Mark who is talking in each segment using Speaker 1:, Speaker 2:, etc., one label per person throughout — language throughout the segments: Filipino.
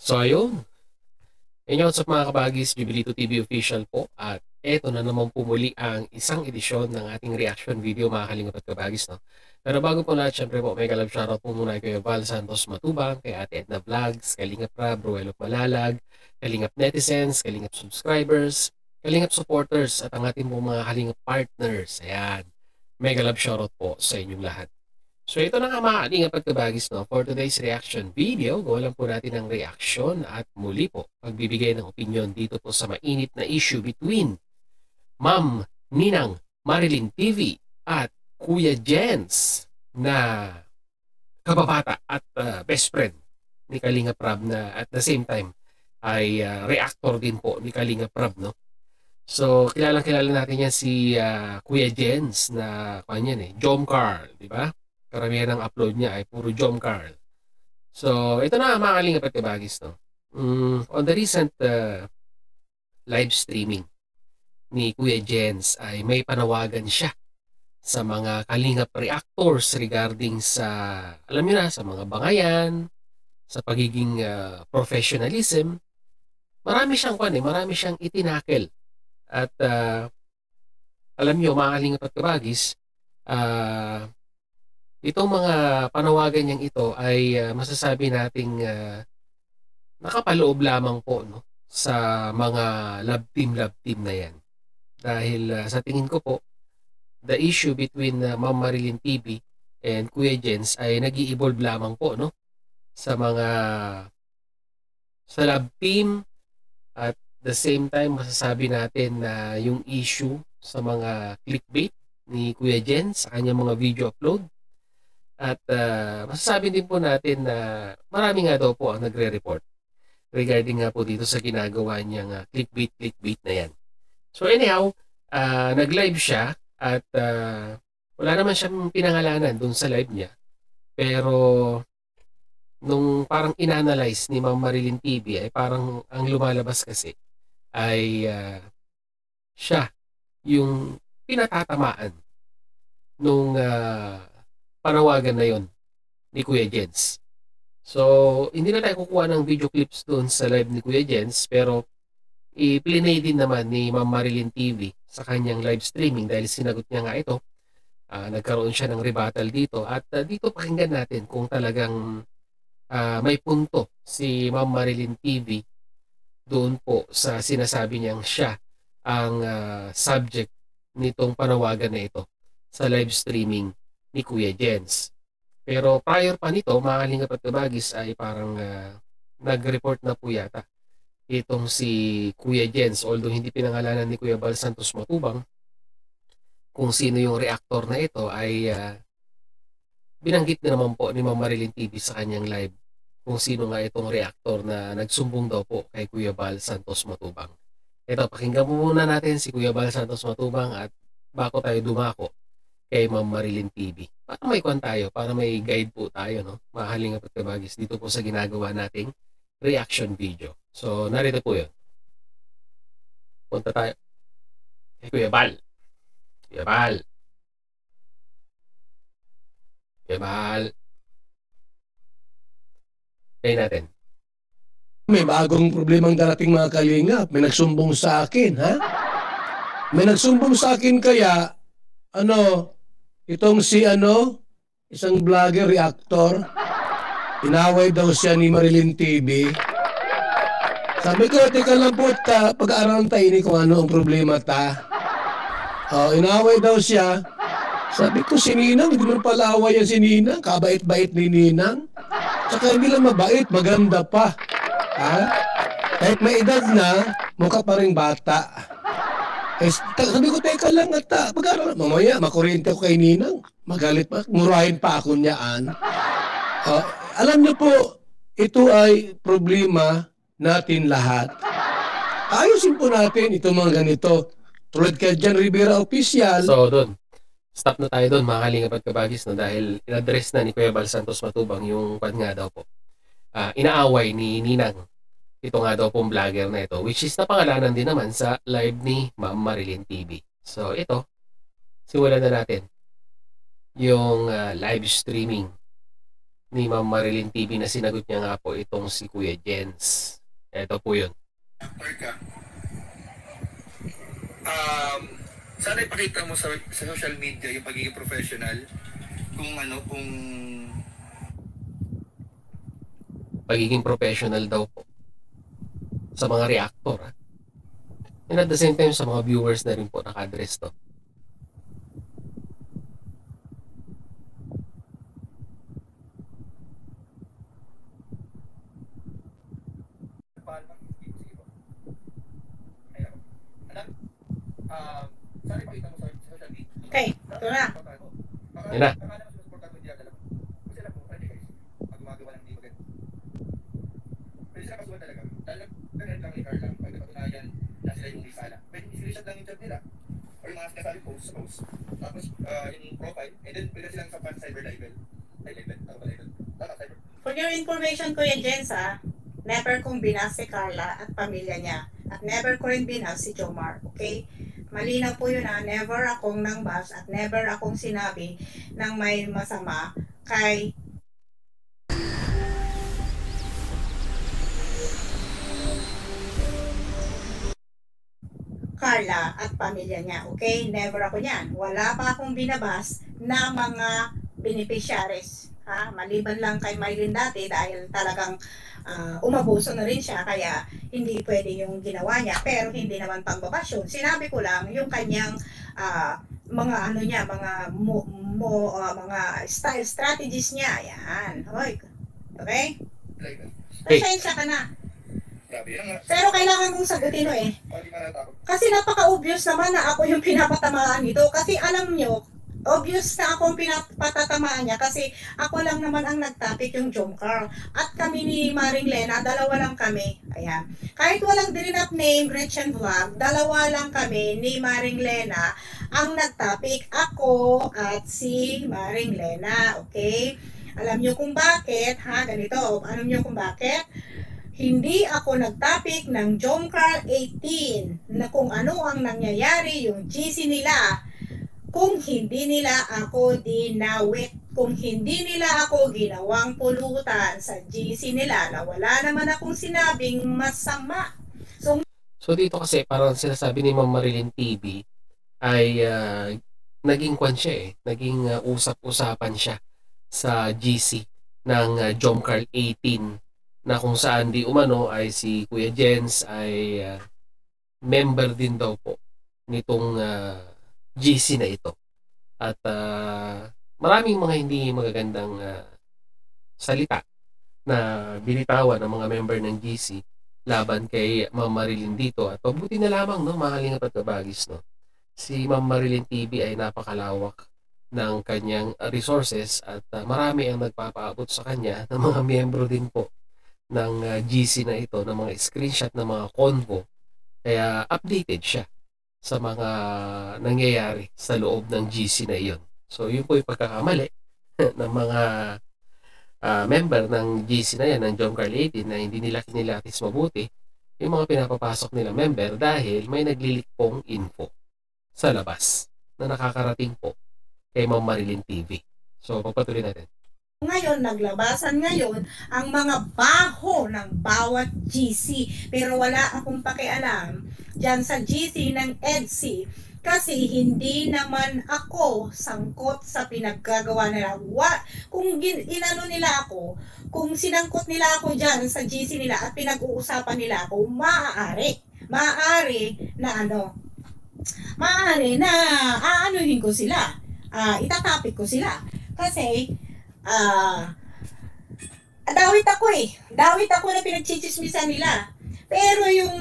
Speaker 1: So ayun, inyo what's up mga kabagis, Jubilito TV official po at eto na naman po muli ang isang edisyon ng ating reaction video mga kalingap at kabagis, no? Pero bago po lahat, syempre po, mega love shoutout po muna kay Val Santos Matubang, kay Ate Edna Vlogs, Kalingap Rab, Ruelop Malalag, Kalingap Netizens, Kalingap Subscribers, Kalingap Supporters at ang ating po mga Kalingap Partners. Ayan, mega love shoutout po sa inyong lahat. So ito na nga mga kalingap at kabagis, no? For today's reaction video, gawa lang po natin ng reaction at muli po pagbibigay ng opinion dito po sa mainit na issue between Ma'am Ninang Marilyn TV at Kuya Jens na kababata at best friend ni Kalingap Rab na at the same time ay reactor din po ni Kalingap Rab, no? So kilalang-kilala natin yan si Kuya Jens na kanyan Jom Carl, di ba? Karamihan ng upload niya ay puro Jom Carl. So, ito na mga kalingap at kabagis, no? On the recent live streaming ni Kuya Jens ay may panawagan siya sa mga kalingap reactors regarding sa, alam niyo na, sa mga bangayan, sa pagiging professionalism. Marami siyang itinakel. At alam niyo mga kalingap at kabagis, itong mga panawagan niyang ito ay masasabi nating nakapaloob lamang po, no, sa mga love team na yan. Dahil sa tingin ko po, the issue between Ma'am Marilyn TV and Kuya Jens ay nag-i-evolve lamang po, no, sa love team. At the same time masasabi natin na yung issue sa mga clickbait ni Kuya Jens sa kanyang mga video upload. At masasabi din po natin na marami nga daw po ang nagre-report regarding nga po dito sa ginagawa niyang clickbait na yan. So anyhow, nag-live siya at wala naman siyang pinangalanan dun sa live niya. Pero nung parang inanalyze ni Ma'am Marilyn TV ay parang ang lumalabas kasi ay siya yung pinatatamaan nung panawagan na yon ni Kuya Jens. So, hindi na tayo kukuha ng video clips doon sa live ni Kuya Jens, pero i-plinay din naman ni Ma'am Marilyn TV sa kanyang live streaming dahil sinagot niya nga ito. Nagkaroon siya ng rebuttal dito at dito pakinggan natin kung talagang may punto si Ma'am Marilyn TV doon po sa sinasabi niyang siya ang subject nitong panawagan na ito sa live streaming ni Kuya Jens. Pero prior pa nito, mga kalingap at kabagis ay parang nag-report na po yata itong si Kuya Jens, although hindi pinangalanan ni Kuya Val Santos Matubang kung sino yung reactor na ito, ay binanggit na naman po ni Ma'am Marilyn TV sa kanyang live kung sino nga itong reactor na nagsumbong daw po kay Kuya Val Santos Matubang. Ito, pakinggan muna natin si Kuya Val Santos Matubang at bako tayo dumako kay Ma'am Marilyn TV. Para may kwan tayo, para may guide po tayo, no? Mahalingap at kabagis dito po sa ginagawa nating reaction video. So, narito po yun. Punta tayo kay Kuya Val. Kuya Val. Kuya Val. Kaya natin.
Speaker 2: May bagong problemang darating mga kalingap. May nagsumbong sa akin, ha? May nagsumbong sa akin kaya, itong si isang vlogger, reactor, inaway daw siya ni Marilyn TV. Sabi ko, teka lang po, pag-aaralan tayo ni kung ano ang problema ta. Inaway daw siya. Sabi ko, si Ninang, hindi mo pala away yan si Ninang. Kabait-bait ni Ninang. Tsaka hindi lang mabait, maganda pa. Ha? Kahit may edad na, mukha pa rin bata. Sabi ko, teka lang at pag-aaral, mamaya, makuryente ko kay Ninang. Magalit pa, murahin pa ako niyaan. Alam niyo po, ito ay problema natin lahat. Ayusin po natin itong mga ganito. Tulad kay Jan Rivera Official.
Speaker 1: So, doon. Stop na tayo doon, mga kalingap at kabagis, no? Dahil in-address na ni Kuya Val Santos Matubang yung pan nga daw po. Inaaway ni Ninang. Ito nga daw pong vlogger na ito, which is napangalanan din naman sa live ni Ma'am Marilyn TV. So ito, simulan na natin yung live streaming ni Ma'am Marilyn TV na sinagot niya nga po itong si Kuya Jens. Ito po yun.
Speaker 3: Sana ipakita mo sa social media yung pagiging professional, kung
Speaker 1: pagiging professional daw po sa mga reactor. And at the same time, sa mga viewers na rin po naka-address to.
Speaker 4: Okay, ito na.
Speaker 1: Yan na.
Speaker 4: For your information, Kuya Jens, never kong binas si Carla at pamilya niya. At never ko rin binas si Jomar. Okay? Malinaw po yun, never akong nang bas at never akong sinabi ng may masama kay Carla at pamilya niya. Okay? Never ako yan. Wala pa akong binabas na mga beneficiaries. Maliban lang kay Mylene dati dahil talagang umabuso na rin siya kaya hindi pwede yung ginawa niya, pero hindi naman pangbabasyon. Sinabi ko lang yung kanyang mga ano niya, mga mga style strategies niya. Yan. Okay? Pasensya ka na. Pero kailangan kong sagutin kasi napaka-obvious naman na ako yung pinapatamaan nito. Kasi alam nyo, obvious na akong pinapatatamaan niya kasi ako lang naman ang nag-topic yung Jomcar. At kami ni Maring Lena, dalawa lang kami. Ayan. Kahit walang dinap name, Gretchen Vlog, dalawa lang kami ni Maring Lena ang nag-topic. Ako at si Maring Lena. Okay? Alam nyo kung bakit, ganito. Alam nyo kung bakit? Hindi ako nag-topic ng Jomcar 18 na kung ano ang nangyayari yung GC nila kung hindi nila ako dinawit, kung hindi nila ako ginawang pulutan sa GC nila na wala naman akong sinabing masama.
Speaker 1: So dito kasi parang sinasabi ni Ma'am Marilyn TV ay naging kwan siya naging usap-usapan siya sa GC ng Jomcar 18 na kung saan di umano ay si Kuya Jens ay member din daw po nitong GC na ito. At maraming mga hindi magagandang salita na binitawan ng mga member ng GC laban kay Ma'am Marilyn dito. At mabuti na lamang, no, mga kalingap at kabagis, no, si Ma'am Marilyn TV ay napakalawak ng kanyang resources at marami ang nagpapaabot sa kanya ng mga miyembro din po ng GC na ito, ng mga screenshot ng mga convo. Kaya updated siya sa mga nangyayari sa loob ng GC na iyon. So yun po yung pagkakamali ng mga member ng GC na yan, ng Jomcar 18, na hindi nila kinilatis mabuti yung mga pinapapasok nila member dahil may naglilik pong info sa labas na nakakarating po kay Ma'am Marilyn TV. So pagpatuloy natin.
Speaker 4: Ngayon, naglabasan ngayon ang mga baho ng bawat GC. Pero wala akong pakialam dyan sa GC ng EDC kasi hindi naman ako sangkot sa pinaggagawa nila. Kung inano nila ako, kung sinangkot nila ako dyan sa GC nila at pinag-uusapan nila ako, maaari na aanuhin ko sila. Itatapik ko sila. Kasi dawit ako na pinagchichismisan nila. Pero yung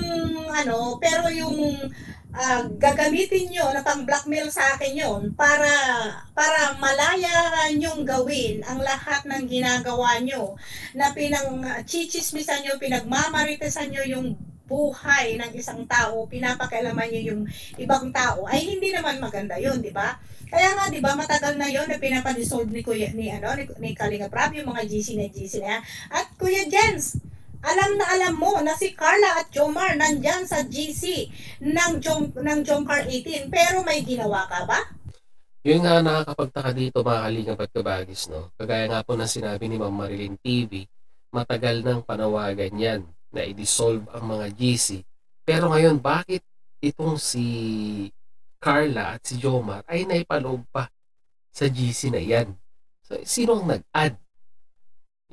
Speaker 4: gagamitin nyo na pang blackmail sa akin yon para malaya nyong gawin ang lahat ng ginagawa nyo na pinang-chichismisan nyo, pinagmamaritesan nyo yung buhay ng isang tao, pinapakailaman nyo yung ibang tao, ay hindi naman maganda yun, di ba? Kaya nga, di ba, matagal na yon na pinapa-dissolve ni Kalinga Prab, yung mga GC na yan. At Kuya Jens, alam mo na si Carla at Jomar nandyan sa GC ng Jomcar 18, pero may ginawa ka ba?
Speaker 1: Yun nga nakakapagtaka dito mga kalingap at kabagis, no? Kagaya nga po ng sinabi ni Ma'am Marilyn TV, matagal nang panawagan yan na i-dissolve ang mga GC. Pero ngayon, bakit itong si Carla at si Jomar ay naipaloob pa sa GC na yan? So, sino ang nag-add?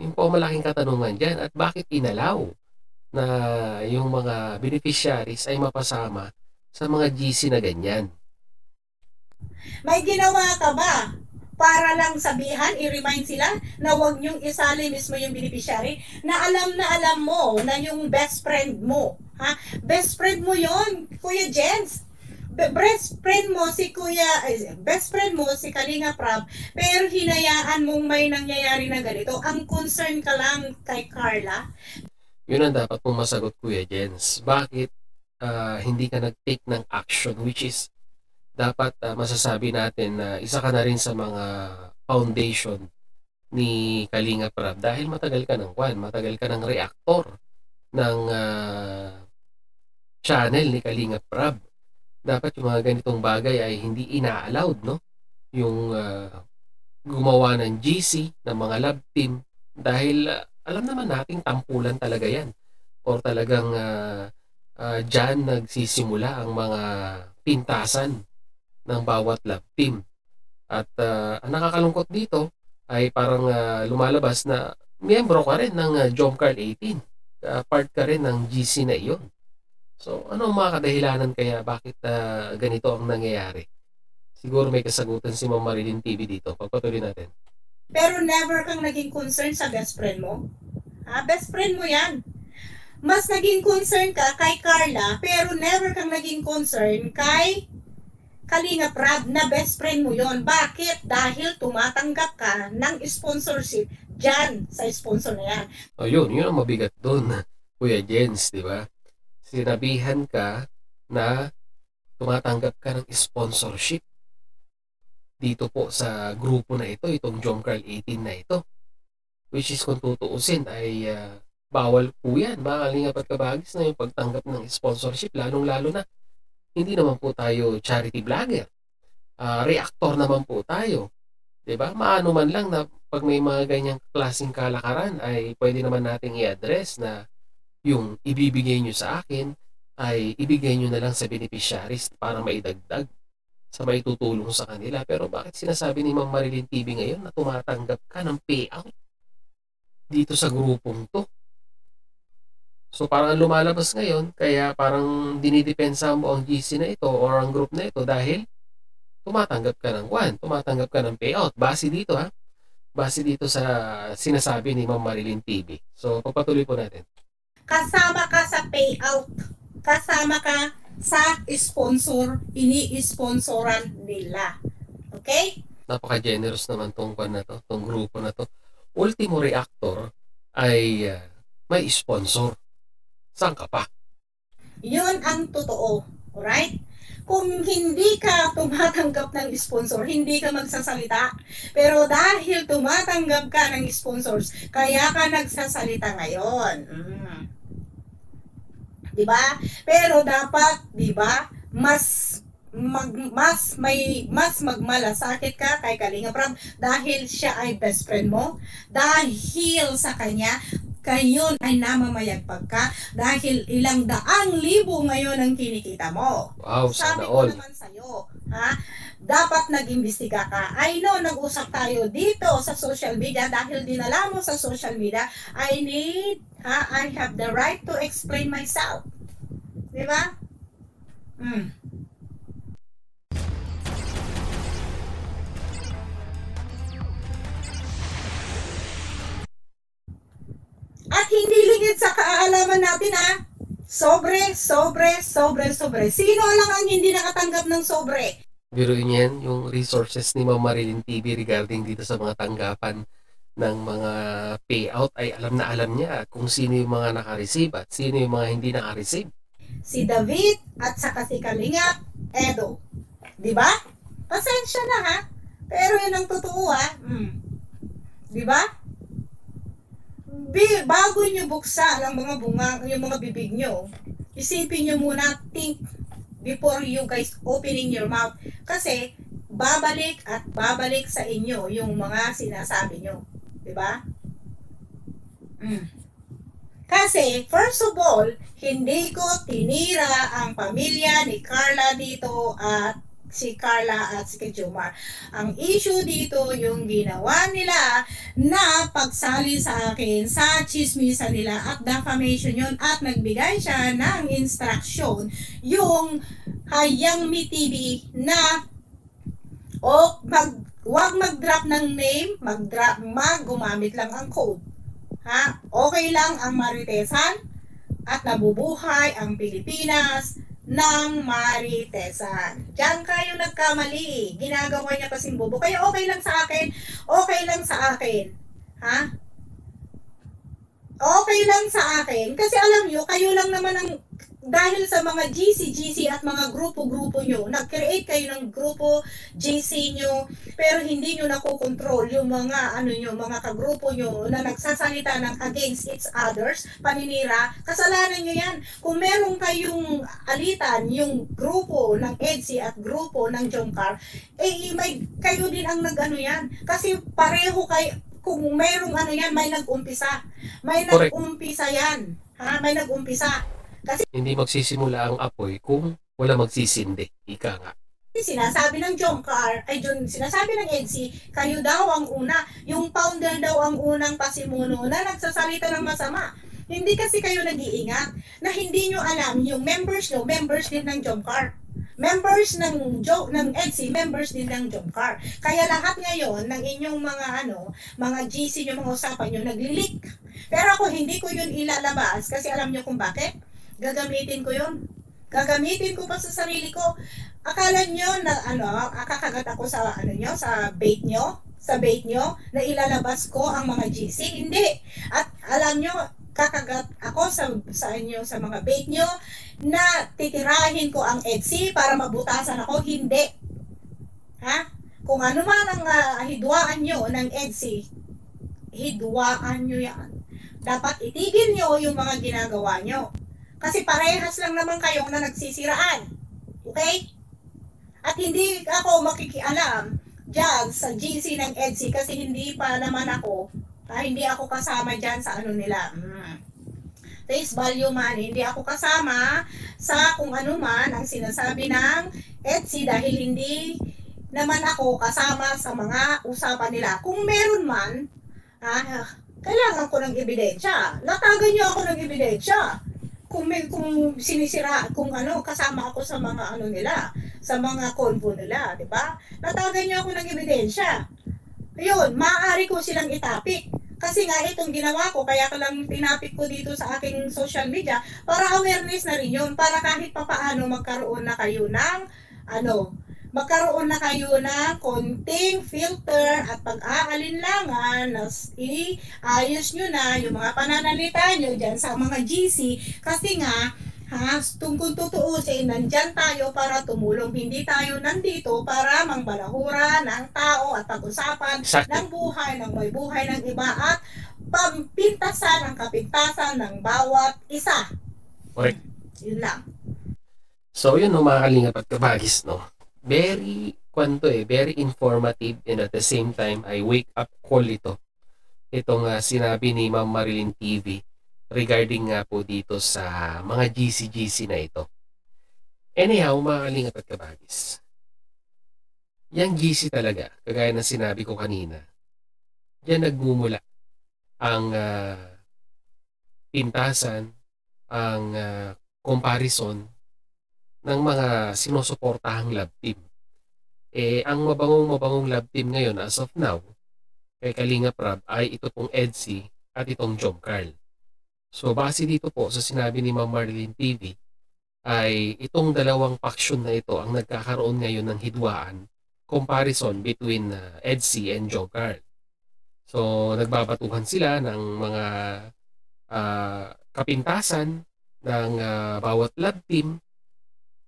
Speaker 1: Yung po malaking katanungan dyan. At bakit inalaw na yung mga beneficiaries ay mapasama sa mga GC na ganyan?
Speaker 4: May ginawa ka ba para lang sabihan, i-remind sila na huwag niyong isali mismo yung beneficiary na alam mo na yung best friend mo, ha? Best friend mo yon, Kuya Jens. Best friend mo si best friend mo si Kalinga Prab, pero hinayaan mong may nangyayari na ganito. Ang concern ka lang kay Carla.
Speaker 1: Yun ang dapat mong masagot, Kuya Jens. Bakit hindi ka nag-take ng action, which is dapat masasabi natin na isa ka na rin sa mga foundation ni Kalinga Prab dahil matagal ka ng reactor ng channel ni Kalinga Prab. Dapat yung mga ganitong bagay ay hindi ina-allowed, no? Yung gumawa ng GC, ng mga lab team, dahil alam naman nating tampulan talaga yan. Or talagang dyan nagsisimula ang mga pintasan ng bawat lab team. At ang nakakalungkot dito ay parang lumalabas na miyembro ka rin ng Jomcar 18. Part ka rin ng GC na iyon. So, ano ang mga kadahilanan kaya bakit ganito ang nangyayari? Siguro may kasagutan si Ma'am Marilyn TV dito. Pagpatuloy natin.
Speaker 4: Pero never kang naging concern sa best friend mo? Best friend mo yan. Mas naging concern ka kay Carla, pero never kang naging concern kay Kalinga Prab na best friend mo yon. Bakit? Dahil tumatanggap ka ng sponsorship dyan sa sponsor na yan.
Speaker 1: O yun ang mabigat doon, Kuya Jens, di ba? Sinabihan ka na tumatanggap ka ng sponsorship dito po sa grupo na ito, itong Jomcar 18 na ito. Which is kung tutuusin ay bawal po yan, mga kalingap at kabagis, na yung pagtanggap ng sponsorship, lalong-lalo na hindi naman po tayo charity vlogger. Reactor naman po tayo. Diba? Maano man lang na pag may mga ganyang klaseng kalakaran ay pwede naman nating i-address na yung ibibigay nyo sa akin ay ibigay nyo na lang sa beneficiaries para maidagdag sa maitutulong sa kanila. Pero bakit sinasabi ni Ma'am Marilyn TV ngayon na tumatanggap ka ng payout dito sa grupong to? So parang lumalabas ngayon, kaya parang dinidepensa mo ang GC na ito or ang group na ito dahil tumatanggap ka ng tumatanggap ka ng payout. Base dito base dito sa sinasabi ni Ma'am Marilyn TV. So pagpatuloy po natin.
Speaker 4: Kasama ka sa payout. Kasama ka sa sponsor, ini-sponsoran nila. Okay?
Speaker 1: Napaka-generous naman tong grupo na to. Ultimo Reactor ay may sponsor. Saan ka pa?
Speaker 4: Yun ang totoo. Alright? Kung hindi ka tumatanggap ng sponsor, hindi ka magsasalita. Pero dahil tumatanggap ka ng sponsors, kaya ka nagsasalita ngayon. Diba? Pero dapat, diba, mas magmalasakit ka kay Kalinga Prab dahil siya ay best friend mo, dahil sa kanya kayon ay namamayagpag ka, dahil ilang daang libo ngayon ang kinikita mo.
Speaker 1: Wow,
Speaker 4: Sabi
Speaker 1: sana
Speaker 4: ko
Speaker 1: all.
Speaker 4: naman sa'yo, dapat nag-imbestiga ka. I know, nag-usap tayo dito sa social media dahil dinala mo sa social media. I have the right to explain myself. Diba? At hindi lingid sa kaalaman natin sobre. Sino lang ang hindi nakatanggap ng sobre?
Speaker 1: Biruin yan yung resources ni Ma'am Marilyn TV regarding dito sa mga tanggapan ng mga payout ay alam niya kung sino yung mga naka-receive at sino yung mga hindi naka-receive.
Speaker 4: Si David at saka si Kalinga Edo. Diba? Pasensya na pero yun ang totoo Diba? Bago nyo buksan ang mga yung mga bibig nyo, isipin nyo muna, think before you guys opening your mouth. Kasi babalik at babalik sa inyo yung mga sinasabi nyo. Diba? Kasi, first of all, hindi ko tinira ang pamilya ni Carla dito at si Carla at si Jomar. Ang issue dito, yung ginawa nila na pagsali sa akin sa chismisa nila at defamation yun at nagbigay siya ng instruction yung Hayang Mi TV na wag mag-drop ng name, gumamit lang ang code. Ha? Okay lang ang Maritesan at nabubuhay ang Pilipinas ng Maritesan. Diyan kayo nagkamali. Ginagawa niya kasing bobo. Kaya okay lang sa akin. Okay lang sa akin. Ha? Okay lang sa akin. Kasi alam nyo, kayo lang naman ang dahil sa mga GC at mga grupo-grupo nyo, nag-create kayo ng grupo GC nyo, pero hindi nyo nakokontrol yung mga mga kagrupo nyo na nagsasalita ng against each others, paninira, kasalanan nyo yan. Kung meron kayong alitan, yung grupo ng EDSI at grupo ng Jomcar, kayo din ang yan. Kasi pareho kayo, kung merong yan, may nag-umpisa. May nag-umpisa yan. Ha? May nag-umpisa.
Speaker 1: Kasi hindi magsisimula ang apoy kung wala magsisindi. Ika nga.
Speaker 4: Sinasabi ng Jomcar, sinasabi ng EDSI, kayo daw ang una, yung founder daw ang unang pasimuno na nagsasalita ng masama. Hindi kasi kayo nag-iingat na hindi nyo alam yung members nyo, members din ng Jomcar. Members ng EDSI, members din ng Jomcar. Kaya lahat ngayon ng inyong mga GC nyo, mga usapan nyo, nagli-leak. Pero ako hindi ko yun ilalabas kasi alam nyo kung bakit? Gagamitin ko yun. Gagamitin ko pa sa sarili ko. Akala nyo na kakagat ako sa sa bait nyo? Sa bait nyo na ilalabas ko ang mga GC? Hindi. At alam nyo, kakagat ako sa inyo sa mga bait nyo na titirahin ko ang EDSI para mabutasan ako? Hindi. Ha? Kung ano man ang hidwaan nyo ng EDSI, hidwaan nyo yan. Dapat itigil nyo yung mga ginagawa nyo. Kasi parehas lang naman kayong na nagsisiraan. Okay? At hindi ako makikialam dyan sa GC ng EDSI kasi hindi pa naman ako, hindi ako kasama dyan sa nila. Face value man, hindi ako kasama sa kung ano man ang sinasabi ng EDSI dahil hindi naman ako kasama sa mga usapan nila. Kung meron man, kailangan ko ng ebidensya. Latagan niyo ako ng ebidensya. Kung sinisira, kasama ako sa mga nila, sa mga convo nila, di ba? Natagan niyo ako ng ebidensya. Ayun, maaari ko silang itapik. Kasi nga itong ginawa ko, kaya ko lang tinapik ko dito sa aking social media para awareness na rin yun, para kahit papaano magkaroon na kayo ng magkaroon na kayo ng konting filter at pag-aalinlangan na iayos nyo na yung mga pananalita nyo dyan sa mga GC kasi nga, kung tutuusin, nandyan tayo para tumulong. Hindi tayo nandito para mangbalahura ng tao at pag-usapan ng buhay, ng may buhay ng iba at pampintasan ang kapintasan ng bawat isa.
Speaker 1: Correct.
Speaker 4: Yun lang.
Speaker 1: So yun mga kalingap at kabagis, very very informative and at the same time ay wake up call ito. Itong sinabi ni Ma'am Marilyn TV regarding nga po dito sa mga GC na ito. Anyhow, mga kalingap at kabagis, yung GC talaga, kagaya ng sinabi ko kanina, diyan nagmumula ang pintasan, ang comparison ng mga sinusuportahang love team. Ang mabangong love team ngayon as of now, kay Kalingap Rab, ay ito pong EDSI at itong Jomcar. So, base dito po sa sinabi ni Ma'am Marilyn TV, ay itong dalawang faction na ito ang nagkakaroon ngayon ng hidwaan, comparison between EDSI and Jomcar. So, nagbabatuhan sila ng mga kapintasan ng bawat love team.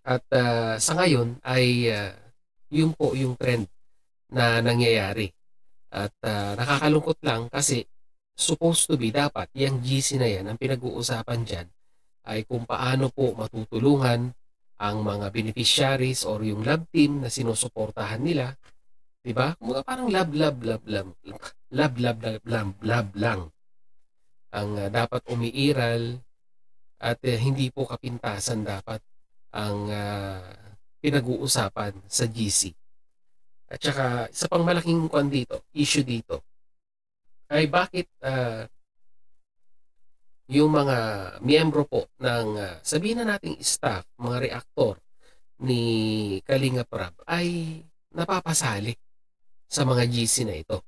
Speaker 1: At sa ngayon ay yun po yung trend na nangyayari. At nakakalungkot lang kasi supposed to be dapat yung GC na yan, ang pinag-uusapan dyan ay kung paano po matutulungan ang mga beneficiaries or yung love team na sinusuportahan nila, 'di ba? Kumbaga parang love lang ang dapat umiiral at hindi po kapintasan dapat ang pinag-uusapan sa GC. At saka isa pang malaking issue dito ay bakit yung mga miyembro po ng sabihin na nating staff, mga reaktor ni Kalinga Prab ay napapasali sa mga GC na ito.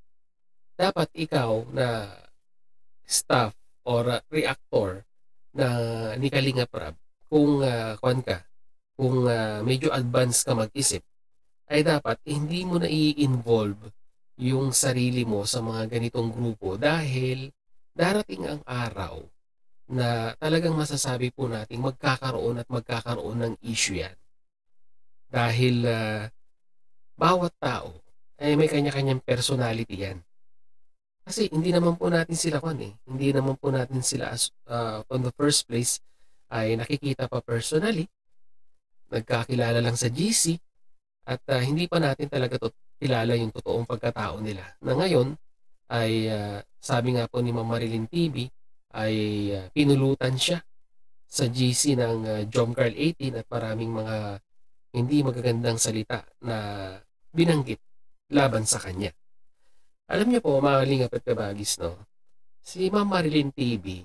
Speaker 1: Dapat ikaw na staff or reactor na ni Kalinga Prab, kung kung medyo advanced ka mag-isip, ay dapat hindi mo na i-involve yung sarili mo sa mga ganitong grupo dahil darating ang araw na talagang masasabi po natin magkakaroon ng issue yan. Dahil bawat tao ay may kanya-kanyang personality yan. Kasi hindi naman po natin sila hindi naman po natin sila on the first place ay nakikita pa personally, nagkakilala lang sa GC, at hindi pa natin talaga kilala yung totoong pagkatao nila. Na ngayon ay sabi nga po ni Ma'am Marilyn TV ay pinulutan siya sa GC ng Jomcarl 18 at maraming mga hindi magagandang salita na binanggit laban sa kanya. Alam niyo po, mga kalingap at kabagis, no? Si Ma'am Marilyn TV,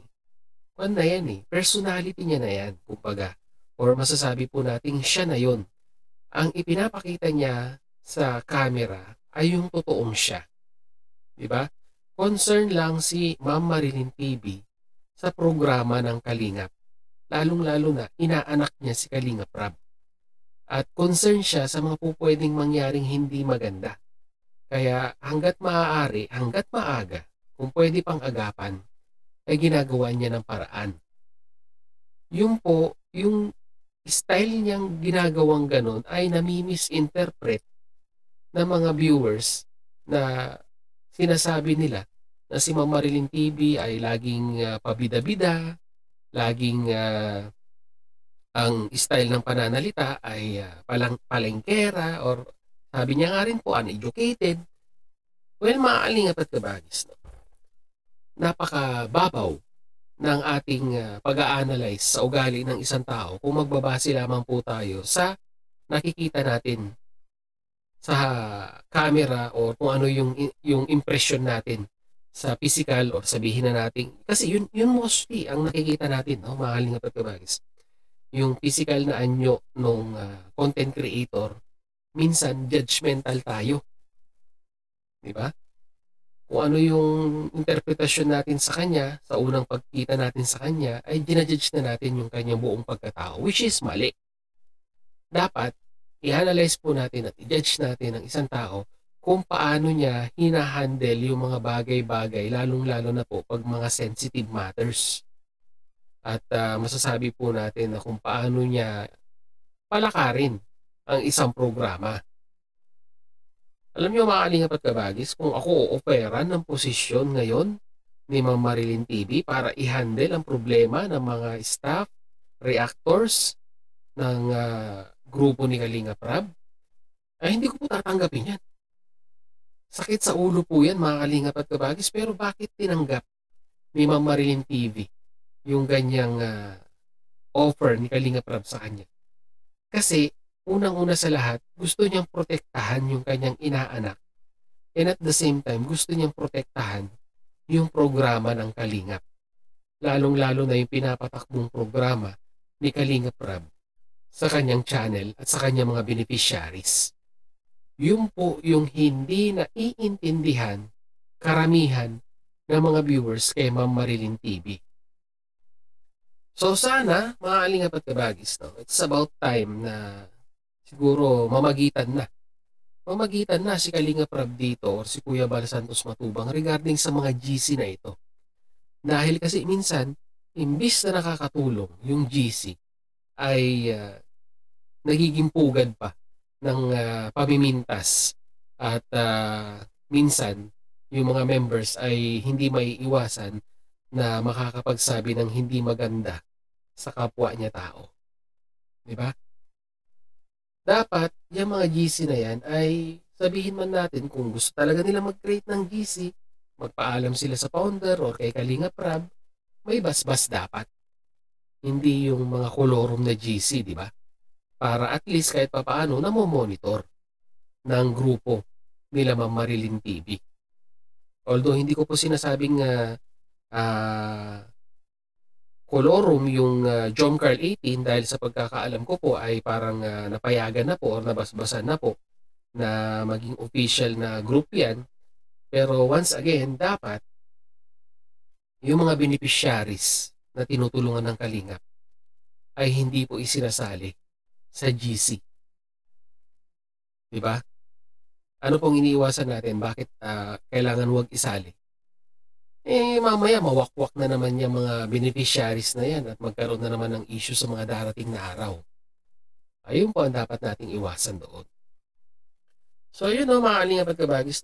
Speaker 1: na yan personality niya na yan, kumbaga. Or masasabi po natin siya na yon. Ang ipinapakita niya sa camera ay yung totoong siya. Diba? Concern lang si Ma'am Marilyn TV sa programa ng Kalingap. Lalong-lalo na, inaanak niya si Kalinga Prab. At concern siya sa mga pupwedeng mangyaring hindi maganda. Kaya hanggat maaari, hanggat maaga, kung pwede pang agapan, ay ginagawa niya ng paraan. Yung style niyang ginagawang ganon ay nami-misinterpret ng mga viewers na sinasabi nila na si Ma'am Marilyn TV ay laging pabida-bida, laging ang style ng pananalita ay palengkera, or sabi niya nga rin po uneducated. Well, maaalingap at kabagis, no? Napakababaw ng ating pag-a-analyze sa ugali ng isang tao kung magbabase lamang po tayo sa nakikita natin sa camera or kung ano yung impression natin sa physical, or sabihin na natin, kasi yun mostly ang nakikita natin, no, mga kalingap at kabagis. Yung physical na anyo ng content creator, minsan judgmental tayo. Diba? Kung ano yung interpretasyon natin sa kanya, sa unang pagkita natin sa kanya, ay ginajudge na natin yung kanyang buong pagkatao, which is mali. Dapat, i-analyze po natin at i-judge natin ang isang tao kung paano niya hinahandle yung mga bagay-bagay, lalong-lalo na po pag mga sensitive matters. At masasabi po natin na kung paano niya palakarin ang isang programa. Alam niyo, mga kalingap at kabagis, kung ako operan ng posisyon ngayon ni Ma'am Marilyn TV para i-handle ang problema ng mga staff, reactors ng grupo ni Kalinga Prab, ay hindi ko po tatanggapin yan. Sakit sa ulo po yan, mga kalingap at kabagis, pero bakit tinanggap ni Ma'am Marilyn TV yung ganyang offer ni Kalinga Prab sa kanya? Kasi unang-una sa lahat, gusto niyang protektahan yung kanyang inaanak, and at the same time, gusto niyang protektahan yung programa ng Kalingap. Lalong-lalo na yung pinapatakbong programa ni Kalinga Prab sa kanyang channel at sa kanyang mga beneficiaries. Yun po yung hindi na iintindihan karamihan ng mga viewers kay Ma'am Marilyn TV. So sana, mga kalingap at kabagis, no? It's about time na siguro mamagitan na si Kalinga Prab dito or si Kuya Bal Santos Matubang regarding sa mga GC na ito. Dahil kasi minsan, imbis na nakakatulong yung GC, ay nagiging pugad pa ng pamimintas, at minsan yung mga members ay hindi may iwasan na makakapagsabi ng hindi maganda sa kapwa niya tao. Diba? dapat yung mga GC na yan ay sabihin man natin kung gusto talaga nila mag-create ng GC, magpaalam sila sa founder or kay Kalinga Prab, may basbas dapat. Hindi yung mga kolorum na GC, di ba? Para at least kahit papaano namomonitor ng grupo nila Ma'am Marilyn TV. Although hindi ko po sinasabing kolorum yung Jom Carl 18 dahil sa pagkakaalam ko po ay parang napayagan na po or nabasbasan na po na maging official na group yan. Pero once again, dapat yung mga beneficiaries na tinutulungan ng Kalingap ay hindi po isinasali sa GC. Diba? Ano pong iniiwasan natin? Bakit kailangan huwag isali? Mamaya mawakwak na naman yung mga beneficiaries na yan at magkaroon na naman ng issue sa mga darating na araw. Ayun po ang dapat nating iwasan doon. So yun mga Kalingap at Kabagis,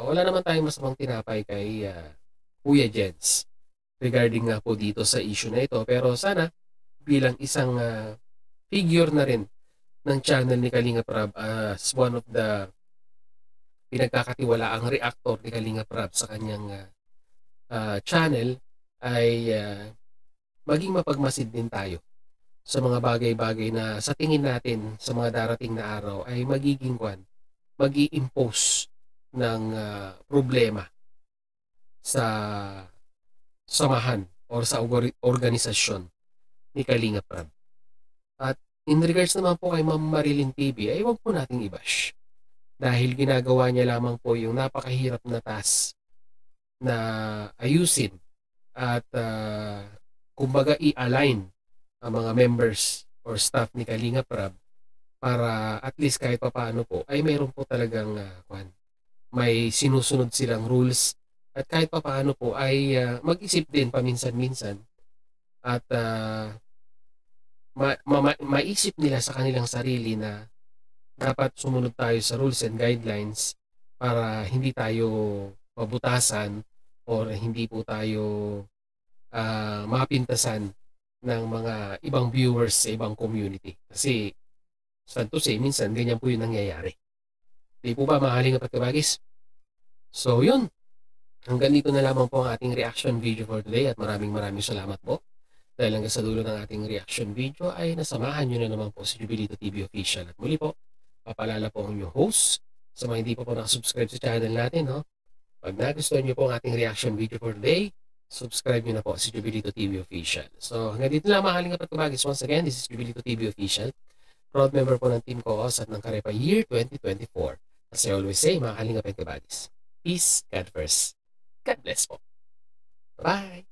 Speaker 1: wala naman tayong masamang tinapay kay Kuya Jens regarding nga po dito sa issue na ito. Pero sana bilang isang figure na rin ng channel ni Kalinga Prab as one of the pinagkakatiwalaang reactor ni Kalinga Prab sa kanyang channel ay maging mapagmasid din tayo sa mga bagay-bagay na sa tingin natin sa mga darating na araw ay magiging magi-impose ng problema sa samahan or sa organisasyon ni Kalinga Prab. At in regards naman po kay Ma'am Marilyn TV ay huwag po nating i-bash dahil ginagawa niya lamang po yung napakahirap na task na ayusin at kumbaga i-align ang mga members or staff ni Kalinga Prab para at least kahit papaano po ay mayroon po talagang may sinusunod silang rules at kahit papaano po ay mag-isip din paminsan-minsan at maisip nila sa kanilang sarili na dapat sumunod tayo sa rules and guidelines para hindi tayo mabutasan or hindi po tayo mapintasan ng mga ibang viewers sa ibang community. Kasi sad to say, minsan ganyan po yung nangyayari. Di po ba mga Kalingap at Kabagis? So yun, hanggang dito na lamang po ang ating reaction video for today at maraming salamat po. Dahil hanggang sa dulo ng ating reaction video ay nasamahan nyo na naman po si Jubilito TV Official. At muli po, papalala po ang inyong host. Sa mga hindi pa po nakasubscribe sa channel natin, pag nagustuhan nyo po ang ating reaction video for today, subscribe nyo na po si Jubilito TV Official. So hanggang dito lang mga Kalingap at Kabagis. Once again, this is Jubilito TV Official. Proud member po ng Team Koos at ng Karepa Year 2024. As I always say, mga Kalingap at Kabagis, peace, God first. God bless po. Bye!